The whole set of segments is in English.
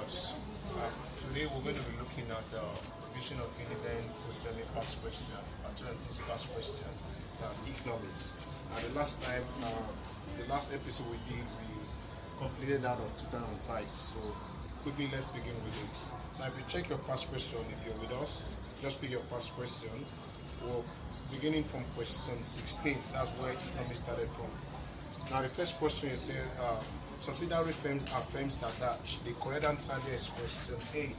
us. Today we're going to be looking at vision of UNIBEN Post UTME past question, 2006 past question, that's economics. And the last time, the last episode we did, we completed that of 2005. So quickly, let's begin with this. Now, if you check your past question, if you're with us, just pick your past question. We're beginning from question 16. That's where economics started from. Now, the first question is saying, subsidiary firms are firms that dash. The correct answer there is question A.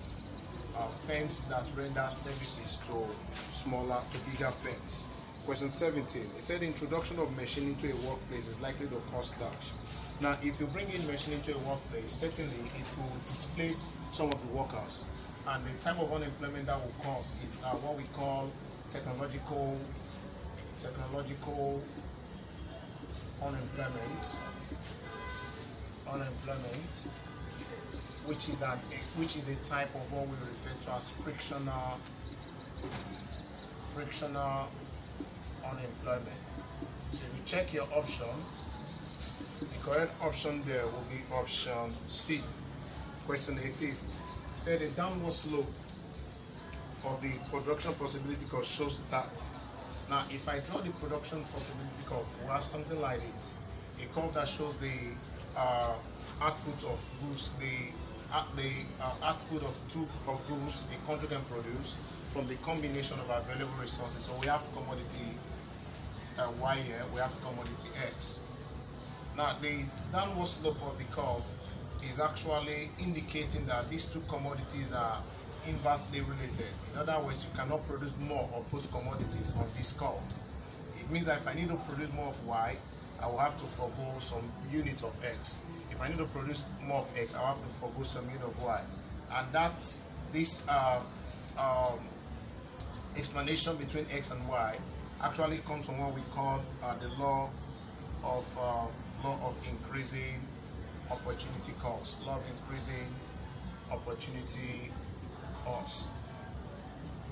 Firms that render services to smaller to bigger firms. Question 17. It said the introduction of machine into a workplace is likely to cost dash. Now, if you bring in machine into a workplace, certainly it will displace some of the workers. And the type of unemployment that will cause is what we call technological unemployment, which is a type of what we refer to as frictional unemployment. So if you check your option, the correct option there will be option C. Question 18 said a downward slope of the production possibility curve shows that. Now, if I draw the production possibility curve, we have something like this: a curve that shows the output of goods, the output of goods the country can produce from the combination of available resources. So we have commodity Y here, we have commodity X. Now, the downward slope of the curve is actually indicating that these two commodities are inversely related. In other words, you cannot produce more of both commodities on this curve. It means that if I need to produce more of Y, I will have to forgo some units of X. If I need to produce more of X, I will have to forgo some unit of Y. And that's this explanation between X and Y actually comes from what we call the law of increasing opportunity cost. Law of increasing opportunity cost.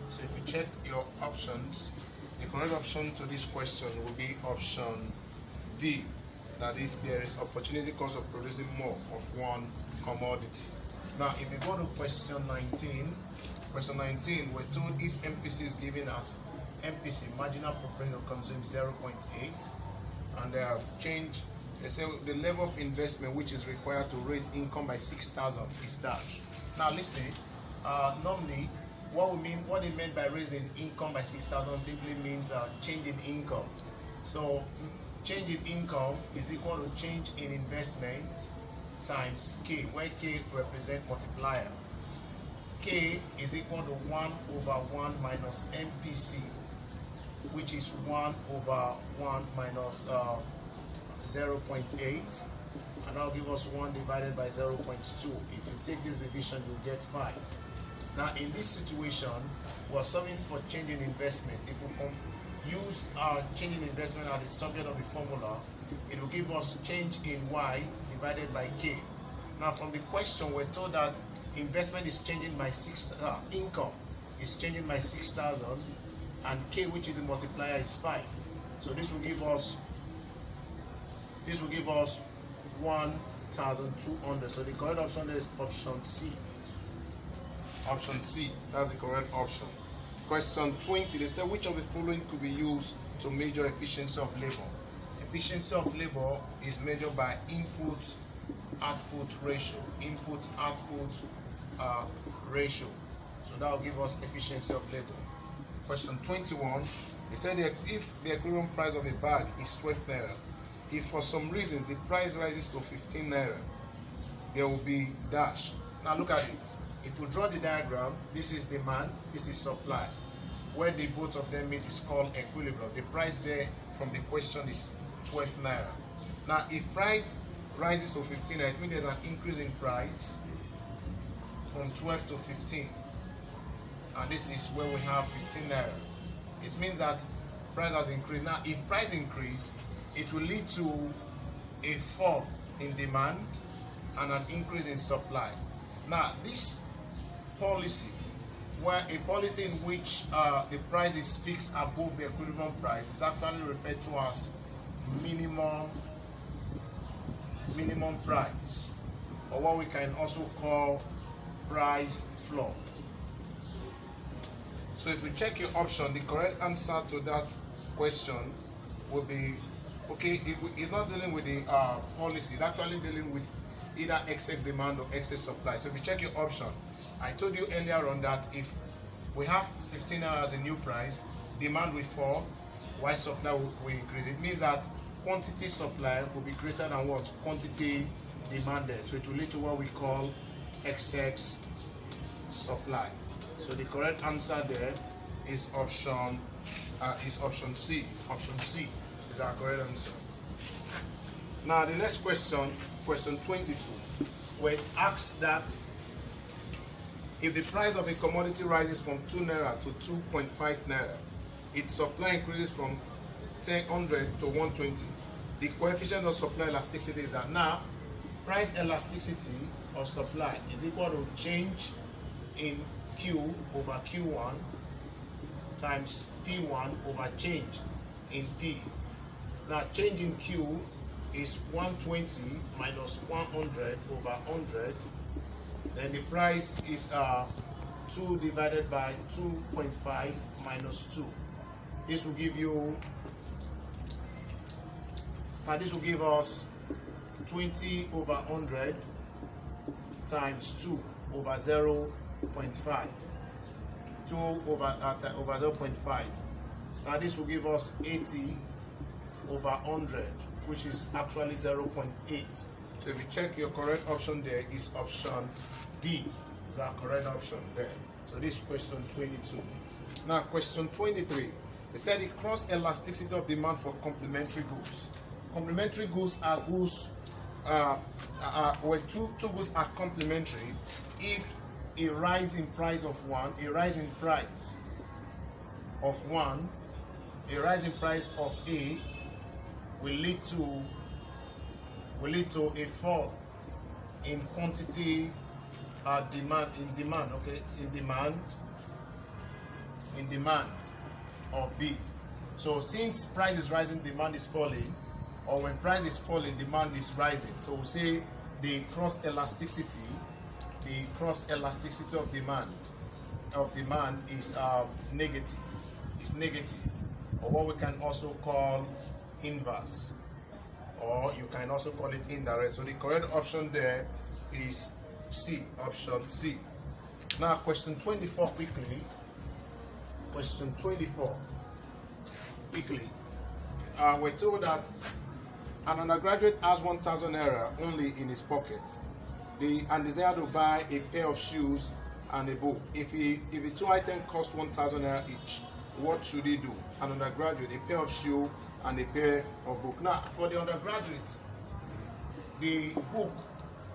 So if you check your options, the correct option to this question will be option D. That is, there is opportunity cost of producing more of one commodity. Now, if you go to question 19, we're told if MPC is giving us MPC, marginal profit to consume 0.8, and change. They say the level of investment which is required to raise income by 6,000 is dash. Now, listen. Normally, what they meant by raising income by 6,000 simply means change in income. So, change in income is equal to change in investment times K, where K represents multiplier. K is equal to 1 over 1 minus MPC, which is 1 over 1 minus 0.8, and that'll give us 1 divided by 0.2. If you take this division, you'll get 5. Now, in this situation, we're solving for change in investment. If we use our change in investment as the subject of the formula, it will give us change in Y divided by K. Now, from the question, we're told that investment is changing by income is changing by 6,000, and K, which is the multiplier, is 5. So this will give us 1,200. So the correct option is option C. Option C, that's the correct option. Question 20, they say which of the following could be used to measure efficiency of labor? Efficiency of labor is measured by input-output ratio. Input-output ratio. So that will give us efficiency of labor. Question 21, they said if the equivalent price of a bag is 12 naira, if for some reason the price rises to 15 naira, there will be dash. Now look at it. If we draw the diagram, this is demand, this is supply. Where the both of them meet is called equilibrium. The price there from the question is 12 naira. Now, if price rises to 15 naira, it means there's an increase in price from 12 to 15. And this is where we have 15 naira. It means that price has increased. Now, if price increase, it will lead to a fall in demand and an increase in supply. Now, this policy, where a policy in which the price is fixed above the equivalent price, is actually referred to as minimum price, or what we can also call price floor. So if you check your option, the correct answer to that question will be, okay, it's not dealing with the policy, it's actually dealing with either excess demand or excess supply. So if you check your option, I told you earlier on that if we have 15 as a new price, demand will fall while supply will increase. It means that quantity supply will be greater than what quantity demanded. So it will lead to what we call excess supply. So the correct answer there is option C. Option C is our correct answer. Now the next question, question 22, where it asks that if the price of a commodity rises from 2 naira to 2.5 naira, its supply increases from 100 to 120. The coefficient of supply elasticity is that. Now, price elasticity of supply is equal to change in Q over Q1 times P1 over change in P. Now, change in Q is 120 minus 100 over 100. Then the price is 2 divided by 2.5 minus 2. This will give you, this will give us 20 over 100 times 2 over 0.5. 2 over 0.5. Now this will give us 80 over 100, which is actually 0.8. So if you check, your correct option there is option B, is our correct option there. So this is question 22. Now question 23. They said the cross elasticity of demand for complementary goods. Complementary goods are goods when two goods are complementary. If a rise in price of one, a rise in price of one, a rise in price of A will lead to a fall in quantity demand of B. So since price is rising, demand is falling, or when price is falling, demand is rising. So we'll say the cross elasticity of demand is negative. It's negative, or what we can also call inverse, or you can also call it indirect. So the correct option there is C, option C. Now question 24 quickly. Question 24 quickly. We're told that an undergraduate has 1,000 naira only in his pocket and desire to buy a pair of shoes and a book. If the two items cost 1,000 naira each, what should he do? An undergraduate, a pair of shoes and a pair of book. Now, for the undergraduates, the book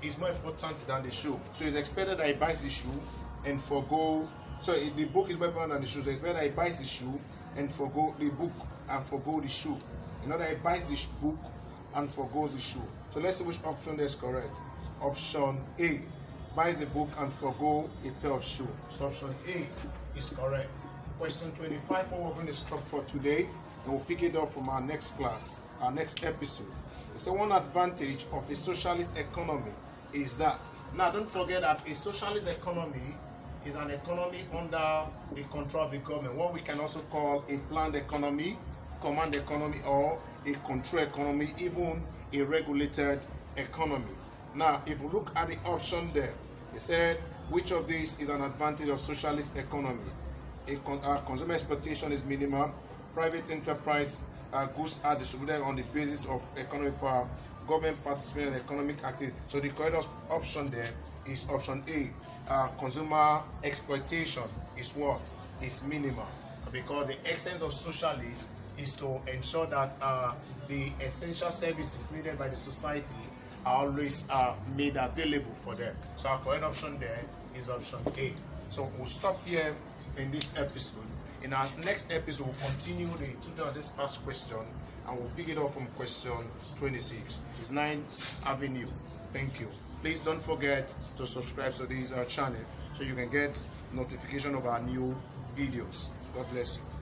is more important than the shoe. So it's expected that he buys the shoe and forgo. So the book is more important than the shoe. So it's expected that he buys the shoe and forgo the book and forgo the shoe. In order, he buys the book and forgoes the shoe. So let's see which option is correct. Option A, buys a book and forgo a pair of shoes. So option A is correct. Question 25, we're going to stop for today, and we'll pick it up from our next class, our next episode. So one advantage of a socialist economy is that, now don't forget that a socialist economy is an economy under the control of the government, what we can also call a planned economy, command economy, or a control economy, even a regulated economy. Now, if we look at the option there, it said, which of these is an advantage of socialist economy? Consumer exploitation is minimum, private enterprise goods are distributed on the basis of economic power, government participation in economic activity. So the correct option there is option A. Consumer exploitation is what? Is minimal, because the essence of socialists is to ensure that the essential services needed by the society are always made available for them. So our correct option there is option A. So we'll stop here in this episode. In our next episode, we'll continue the 2006 past question, and we'll pick it up from question 26. It's 9th Avenue. Thank you. Please don't forget to subscribe to this channel so you can get notification of our new videos. God bless you.